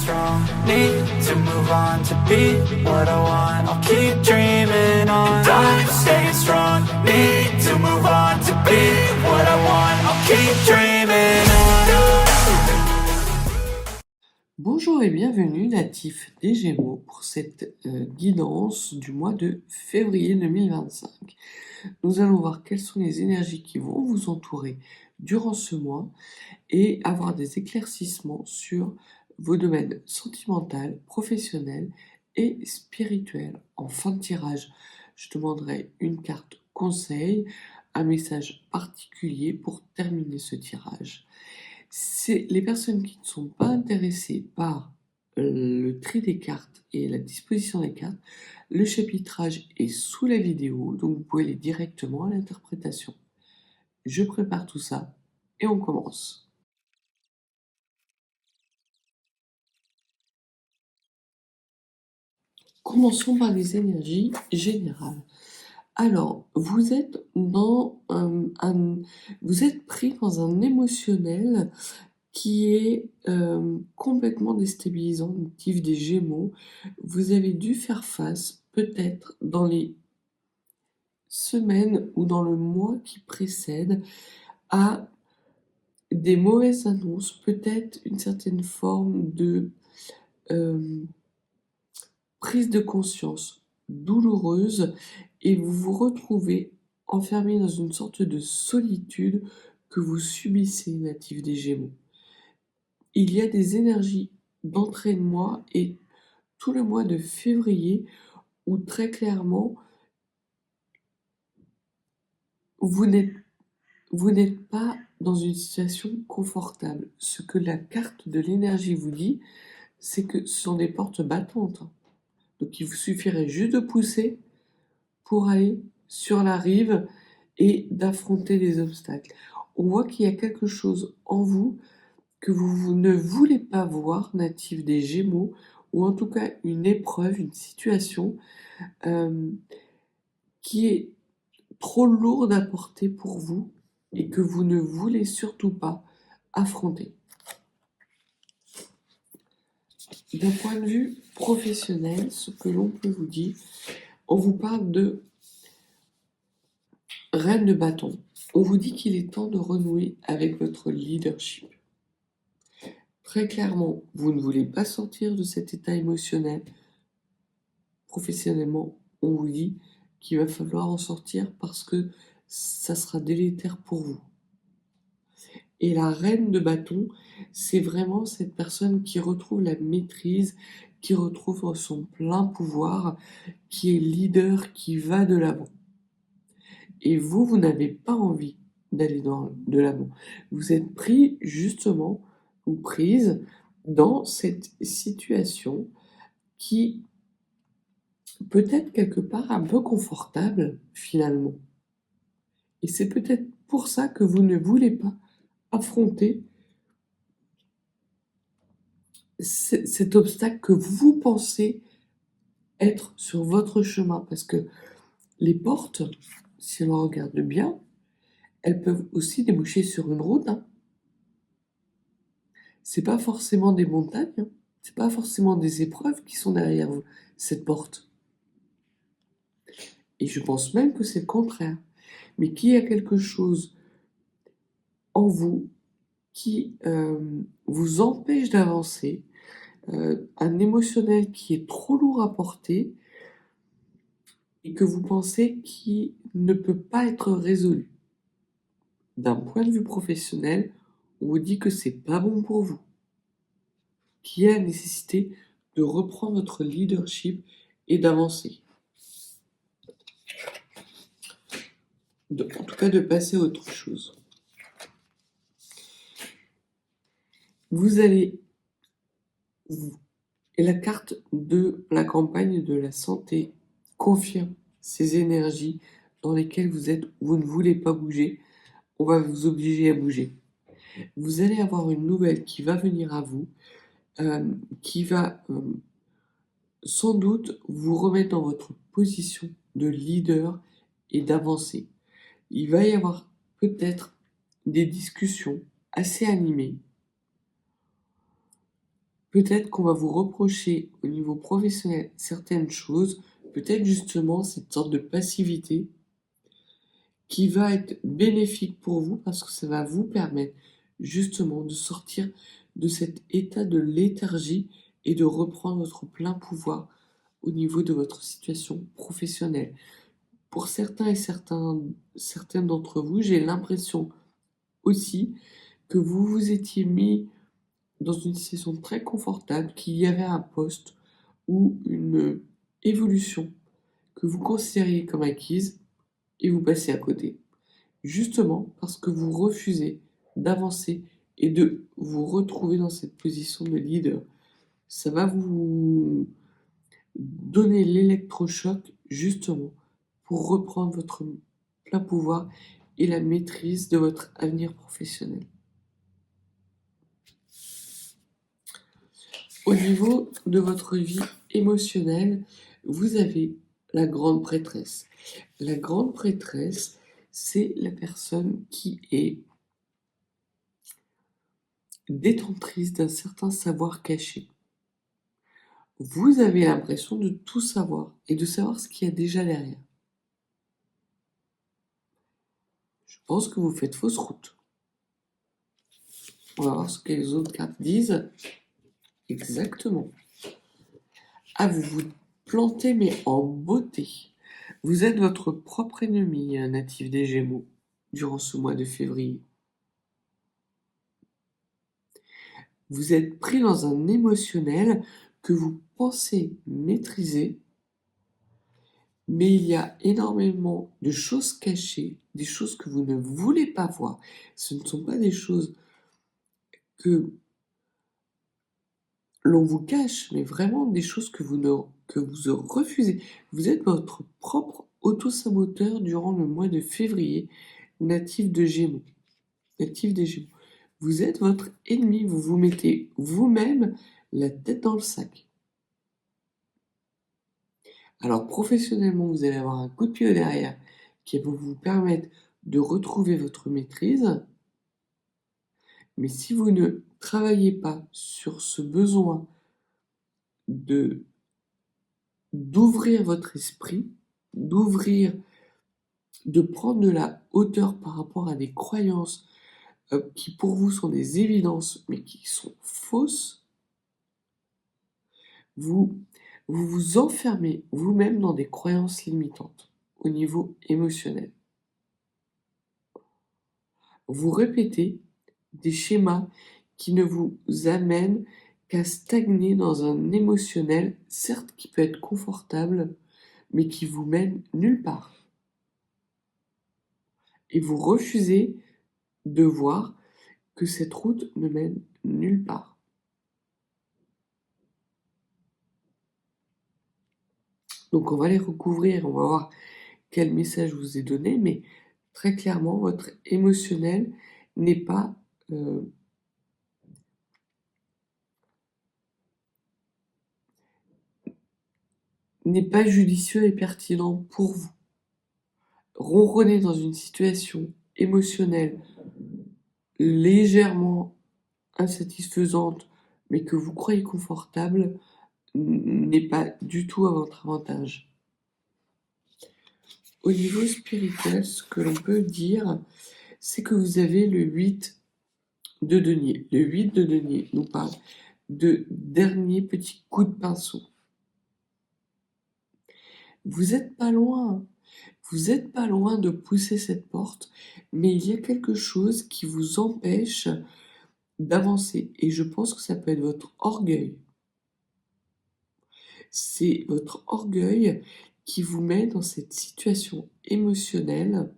strong, need to move on to be what I want. I'll keep dreaming on. And I'm staying strong, need to move on to be what I want. I'll keep dreaming on. Bonjour et bienvenue natifs des Gémeaux pour cette guidance du mois de février 2025. Nous allons voir quelles sont les énergies qui vont vous entourer durant ce mois et avoir des éclaircissements sur vos domaines sentimental, professionnel et spirituel. En fin de tirage, je demanderai une carte conseil, un message particulier pour terminer ce tirage. C'est les personnes qui ne sont pas intéressées par le tri des cartes et la disposition des cartes. Le chapitrage est sous la vidéo, donc vous pouvez aller directement à l'interprétation. Je prépare tout ça et on commence. Commençons par les énergies générales. Alors, vous êtes vous êtes pris dans un émotionnel qui est complètement déstabilisant, natif des Gémeaux. Vous avez dû faire face, peut-être dans les semaines ou dans le mois qui précède, à des mauvaises annonces, peut-être une certaine forme de prise de conscience douloureuse, et vous vous retrouvez enfermé dans une sorte de solitude que vous subissez, natif des Gémeaux. Il y a des énergies d'entrée de mois et tout le mois de février où très clairement vous n'êtes pas dans une situation confortable. Ce que la carte de l'énergie vous dit, c'est que ce sont des portes battantes. Donc il vous suffirait juste de pousser pour aller sur la rive et d'affronter les obstacles. On voit qu'il y a quelque chose en vous que vous ne voulez pas voir, natif des Gémeaux, ou en tout cas une épreuve, une situation qui est trop lourde à porter pour vous et que vous ne voulez surtout pas affronter. D'un point de vue professionnel, ce que l'on peut vous dire, on vous parle de reine de bâton. On vous dit qu'il est temps de renouer avec votre leadership. Très clairement, vous ne voulez pas sortir de cet état émotionnel. Professionnellement, on vous dit qu'il va falloir en sortir parce que ça sera délétère pour vous. Et la reine de bâton, c'est vraiment cette personne qui retrouve la maîtrise, qui retrouve son plein pouvoir, qui est leader, qui va de l'avant. Et vous n'avez pas envie d'aller de l'avant. Vous êtes pris justement, ou prise, dans cette situation qui peut être quelque part un peu confortable finalement. Et c'est peut-être pour ça que vous ne voulez pas affronter cet obstacle que vous pensez être sur votre chemin. Parce que les portes, si on regarde bien, elles peuvent aussi déboucher sur une route. C'est pas forcément des montagnes, c'est pas forcément des épreuves qui sont derrière vous, cette porte. Et je pense même que c'est le contraire. Mais qu'il y a quelque chose en vous qui vous empêche d'avancer, un émotionnel qui est trop lourd à porter et que vous pensez qui ne peut pas être résolu. D'un point de vue professionnel, on vous dit que c'est pas bon pour vous, qu'il y a la nécessité de reprendre votre leadership et d'avancer. En tout cas, de passer à autre chose. Vous allez... Et la carte de la campagne de la santé confirme ces énergies dans lesquelles vous ne voulez pas bouger. On va vous obliger à bouger. Vous allez avoir une nouvelle qui va venir à vous, qui va sans doute vous remettre dans votre position de leader et d'avancer. Il va y avoir peut-être des discussions assez animées, Peut-être qu'on va vous reprocher au niveau professionnel certaines choses, peut-être justement cette sorte de passivité qui va être bénéfique pour vous parce que ça va vous permettre justement de sortir de cet état de léthargie et de reprendre votre plein pouvoir au niveau de votre situation professionnelle. Pour certains et certaines d'entre vous, j'ai l'impression aussi que vous vous étiez mis dans une situation très confortable, qu'il y avait un poste ou une évolution que vous considériez comme acquise et vous passez à côté. Justement parce que vous refusez d'avancer et de vous retrouver dans cette position de leader. Ça va vous donner l'électrochoc justement pour reprendre votre plein pouvoir et la maîtrise de votre avenir professionnel. Au niveau de votre vie émotionnelle, vous avez la grande prêtresse. La grande prêtresse, c'est la personne qui est détentrice d'un certain savoir caché. Vous avez l'impression de tout savoir et de savoir ce qu'il y a déjà derrière. Je pense que vous faites fausse route. On va voir ce que les autres cartes disent. Exactement. Ah, vous vous plantez, mais en beauté. Vous êtes votre propre ennemi, natif des Gémeaux, durant ce mois de février. Vous êtes pris dans un émotionnel que vous pensez maîtriser, mais il y a énormément de choses cachées, des choses que vous ne voulez pas voir. Ce ne sont pas des choses que l'on vous cache, mais vraiment des choses que vous refusez. Vous êtes votre propre auto-saboteur durant le mois de février, natif de Gémeaux, natif des Gémeaux. Vous êtes votre ennemi, vous vous mettez vous-même la tête dans le sac. Alors professionnellement, vous allez avoir un coup de pied au derrière qui va vous permettre de retrouver votre maîtrise. Mais si vous ne travaillez pas sur ce besoin d'ouvrir votre esprit, de prendre de la hauteur par rapport à des croyances qui pour vous sont des évidences mais qui sont fausses, vous vous enfermez vous-même dans des croyances limitantes au niveau émotionnel. Vous répétez des schémas qui ne vous amènent qu'à stagner dans un émotionnel, certes qui peut être confortable, mais qui vous mène nulle part. Et vous refusez de voir que cette route ne mène nulle part. Donc on va les recouvrir, on va voir quel message je vous ai donné, mais très clairement, votre émotionnel n'est pas judicieux et pertinent pour vous. Ronronner dans une situation émotionnelle légèrement insatisfaisante, mais que vous croyez confortable, n'est pas du tout à votre avantage. Au niveau spirituel, ce que l'on peut dire, c'est que vous avez le 8 de denier. Le 8 de denier nous parle de dernier petit coup de pinceau. Vous n'êtes pas loin. Vous n'êtes pas loin de pousser cette porte, mais il y a quelque chose qui vous empêche d'avancer. Et je pense que ça peut être votre orgueil. C'est votre orgueil qui vous met dans cette situation émotionnelle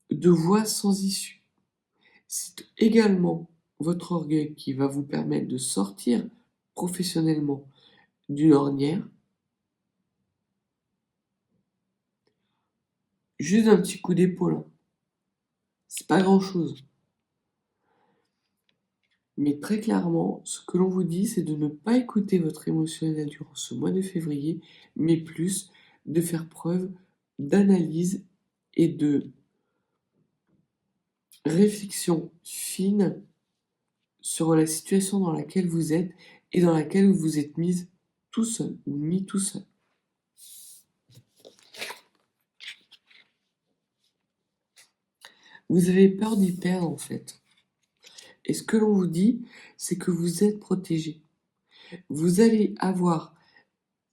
de voie sans issue. C'est également votre orgueil qui va vous permettre de sortir professionnellement d'une ornière. Juste un petit coup d'épaule, hein. C'est pas grand-chose. Mais très clairement, ce que l'on vous dit, c'est de ne pas écouter votre émotionnel durant ce mois de février, mais plus de faire preuve d'analyse et de réflexion fine sur la situation dans laquelle vous êtes et dans laquelle vous vous êtes mis tout seul ou mis tout seul. Vous avez peur d'y perdre en fait. Et ce que l'on vous dit, c'est que vous êtes protégé. Vous allez avoir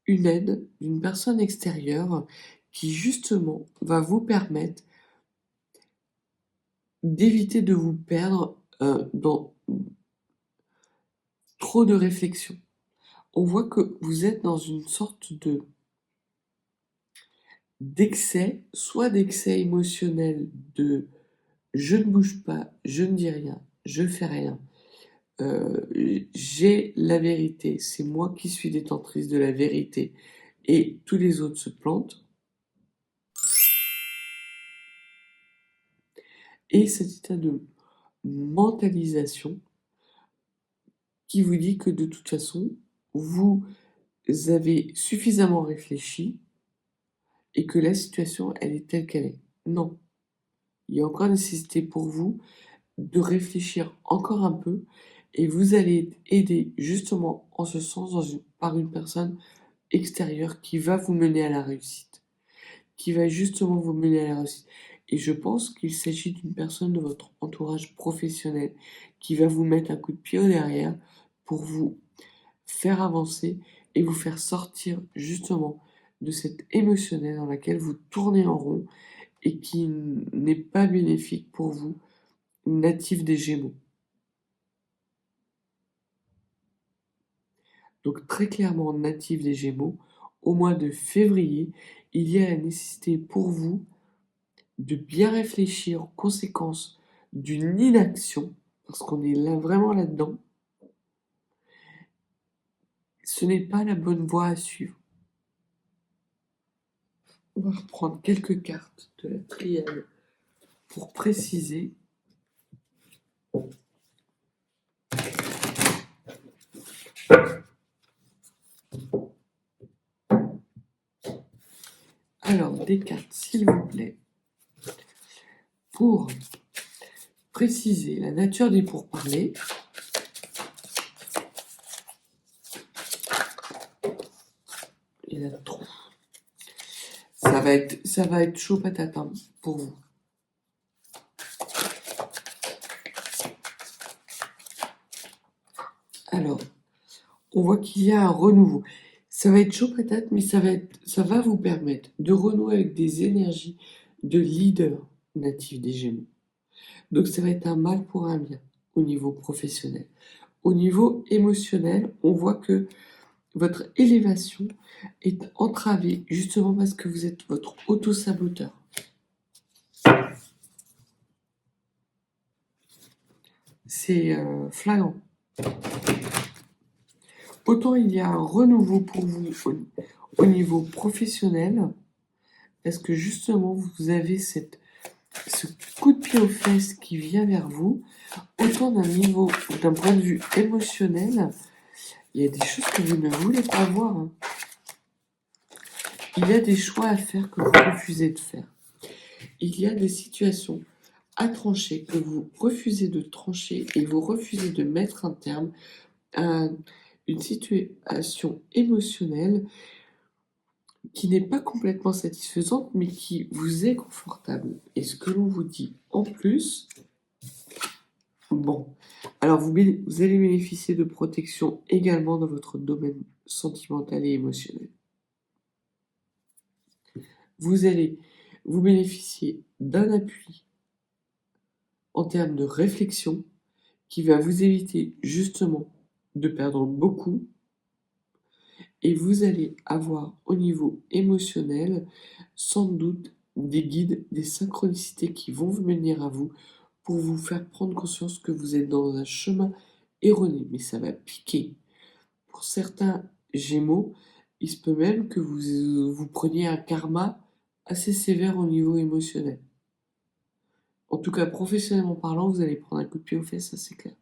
une aide d'une personne extérieure qui justement va vous permettre d'éviter de vous perdre dans trop de réflexion. On voit que vous êtes dans une sorte d'excès, soit d'excès émotionnel de je ne bouge pas, je ne dis rien, je fais rien. J'ai la vérité, c'est moi qui suis détentrice de la vérité et tous les autres se plantent. Et cet état de mentalisation qui vous dit que de toute façon, vous avez suffisamment réfléchi et que la situation, elle est telle qu'elle est. Non. Il y a encore nécessité pour vous de réfléchir encore un peu et vous allez être aidé justement en ce sens par une personne extérieure qui va vous mener à la réussite, qui va justement vous mener à la réussite. Et je pense qu'il s'agit d'une personne de votre entourage professionnel qui va vous mettre un coup de pied au derrière pour vous faire avancer et vous faire sortir justement de cette émotionnelle dans laquelle vous tournez en rond et qui n'est pas bénéfique pour vous, natif des Gémeaux. Donc très clairement natif des Gémeaux, au mois de février, il y a la nécessité pour vous de bien réfléchir aux conséquences d'une inaction, parce qu'on est là vraiment là-dedans. Ce n'est pas la bonne voie à suivre. On va reprendre quelques cartes de la triade pour préciser. Alors, des cartes, s'il vous plaît, pour préciser la nature des pourparlers. Il y en a trop. Ça va être chaud patate hein, pour vous. Alors, on voit qu'il y a un renouveau. Ça va être chaud patate, mais ça va vous permettre de renouer avec des énergies de leader natif des Gémeaux. Donc ça va être un mal pour un bien au niveau professionnel. Au niveau émotionnel, on voit que votre élévation est entravée justement parce que vous êtes votre auto-saboteur. C'est flagrant. Autant il y a un renouveau pour vous au niveau professionnel, parce que justement vous avez ce coup de pied aux fesses qui vient vers vous, autant d'un point de vue émotionnel, il y a des choses que vous ne voulez pas voir. Hein. Il y a des choix à faire que vous refusez de faire. Il y a des situations à trancher que vous refusez de trancher et vous refusez de mettre un terme à une situation émotionnelle qui n'est pas complètement satisfaisante mais qui vous est confortable. Et ce que l'on vous dit en plus, bon, alors vous allez bénéficier de protection également dans votre domaine sentimental et émotionnel. Vous allez vous bénéficier d'un appui en termes de réflexion qui va vous éviter justement de perdre beaucoup et vous allez avoir au niveau émotionnel sans doute des guides, des synchronicités qui vont venir à vous pour vous faire prendre conscience que vous êtes dans un chemin erroné, mais ça va piquer. Pour certains Gémeaux, il se peut même que vous preniez un karma assez sévère au niveau émotionnel. En tout cas, professionnellement parlant, vous allez prendre un coup de pied aux fesses, ça c'est clair.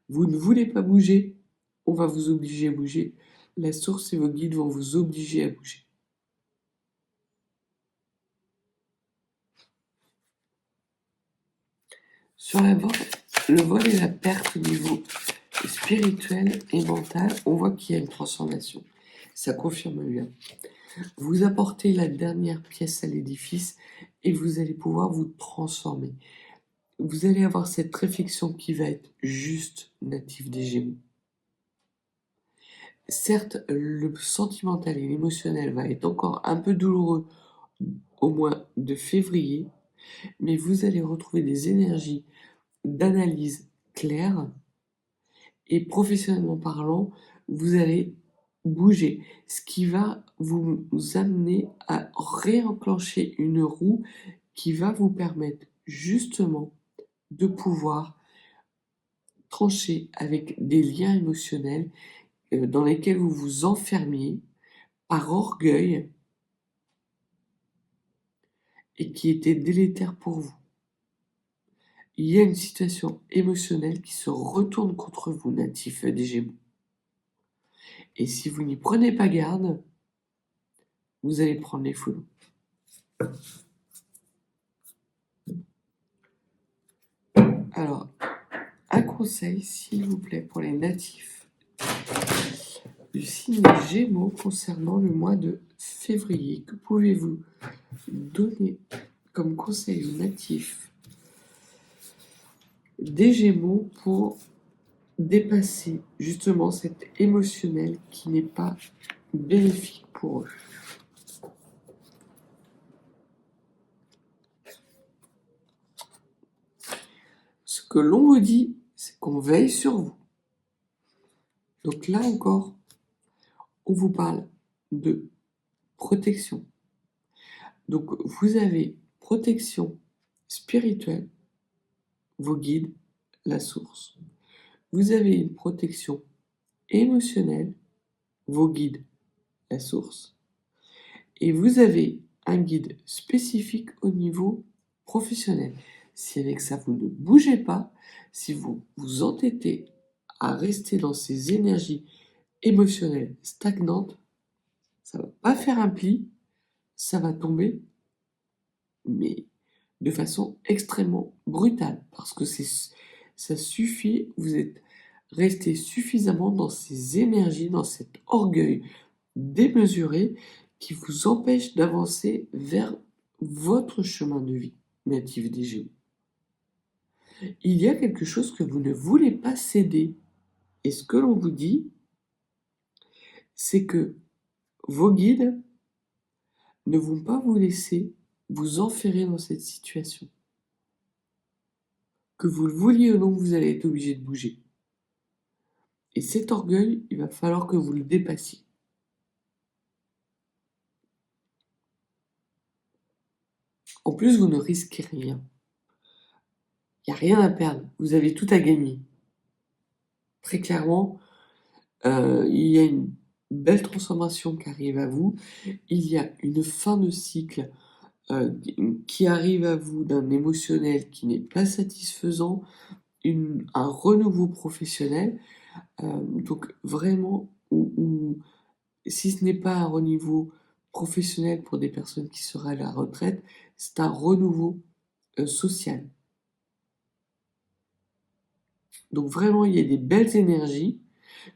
Vous ne voulez pas bouger, on va vous obliger à bouger. La source et vos guides vont vous obliger à bouger. Sur le vol et la perte au niveau spirituelle et mentale, on voit qu'il y a une transformation. Ça confirme bien. Vous apportez la dernière pièce à l'édifice et vous allez pouvoir vous transformer. Vous allez avoir cette réflexion qui va être juste native des Gémeaux. Certes, le sentimental et l'émotionnel va être encore un peu douloureux au mois de février, mais vous allez retrouver des énergies d'analyse claires et professionnellement parlant, vous allez bouger, ce qui va vous amener à réenclencher une roue qui va vous permettre justement de pouvoir trancher avec des liens émotionnels dans lesquels vous vous enfermiez par orgueil et qui étaient délétères pour vous. Il y a une situation émotionnelle qui se retourne contre vous, natif des Gémeaux. Et si vous n'y prenez pas garde, vous allez prendre les foules. Alors, un conseil, s'il vous plaît, pour les natifs du signe des Gémeaux concernant le mois de février. Que pouvez-vous donner comme conseil aux natifs des Gémeaux pour dépasser justement cet émotionnel qui n'est pas bénéfique pour eux? Ce que l'on vous dit, c'est qu'on veille sur vous. Donc là encore, on vous parle de protection. Donc vous avez protection spirituelle, vos guides, la source. Vous avez une protection émotionnelle, vos guides, la source. Et vous avez un guide spécifique au niveau professionnel. Si avec ça vous ne bougez pas, si vous vous entêtez à rester dans ces énergies émotionnelles stagnantes, ça va pas faire un pli, ça va tomber, mais de façon extrêmement brutale, parce que ça suffit, vous êtes resté suffisamment dans ces énergies, dans cet orgueil démesuré qui vous empêche d'avancer vers votre chemin de vie, natif des Gémeaux. Il y a quelque chose que vous ne voulez pas céder. Et ce que l'on vous dit, c'est que vos guides ne vont pas vous laisser vous enferrer dans cette situation. Que vous le vouliez ou non, vous allez être obligé de bouger. Et cet orgueil, il va falloir que vous le dépassiez. En plus, vous ne risquez rien. Il n'y a rien à perdre. Vous avez tout à gagner. Très clairement, il y a une belle transformation qui arrive à vous. Il y a une fin de cycle qui arrive à vous d'un émotionnel qui n'est pas satisfaisant, un renouveau professionnel. Donc vraiment, si ce n'est pas un renouveau professionnel pour des personnes qui seraient à la retraite, c'est un renouveau social. Donc vraiment, il y a des belles énergies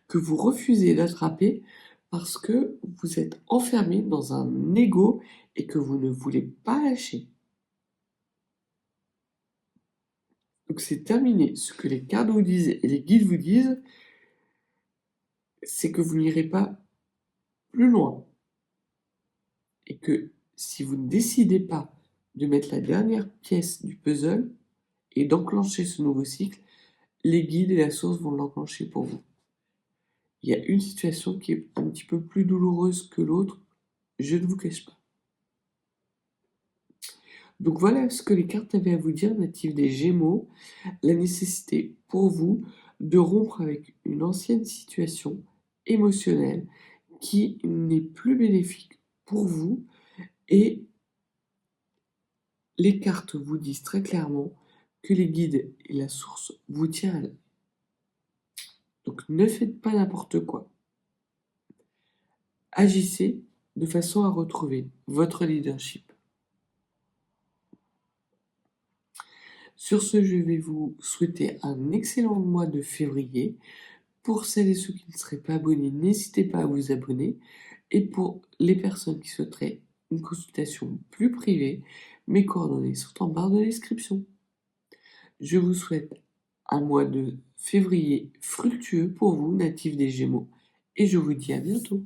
que vous refusez d'attraper parce que vous êtes enfermé dans un ego et que vous ne voulez pas lâcher. Donc c'est terminé. Ce que les cartes vous disent et les guides vous disent, c'est que vous n'irez pas plus loin. Et que si vous ne décidez pas de mettre la dernière pièce du puzzle et d'enclencher ce nouveau cycle, les guides et la source vont l'enclencher pour vous. Il y a une situation qui est un petit peu plus douloureuse que l'autre, je ne vous cache pas. Donc voilà ce que les cartes avaient à vous dire, natifs des Gémeaux, la nécessité pour vous de rompre avec une ancienne situation émotionnelle qui n'est plus bénéfique pour vous, et les cartes vous disent très clairement que les guides et la source vous tiennent à l'œil. Donc ne faites pas n'importe quoi. Agissez de façon à retrouver votre leadership. Sur ce, je vais vous souhaiter un excellent mois de février. Pour celles et ceux qui ne seraient pas abonnés, n'hésitez pas à vous abonner. Et pour les personnes qui souhaiteraient une consultation plus privée, mes coordonnées sont en barre de description. Je vous souhaite un mois de février fructueux pour vous, natifs des Gémeaux, et je vous dis à bientôt.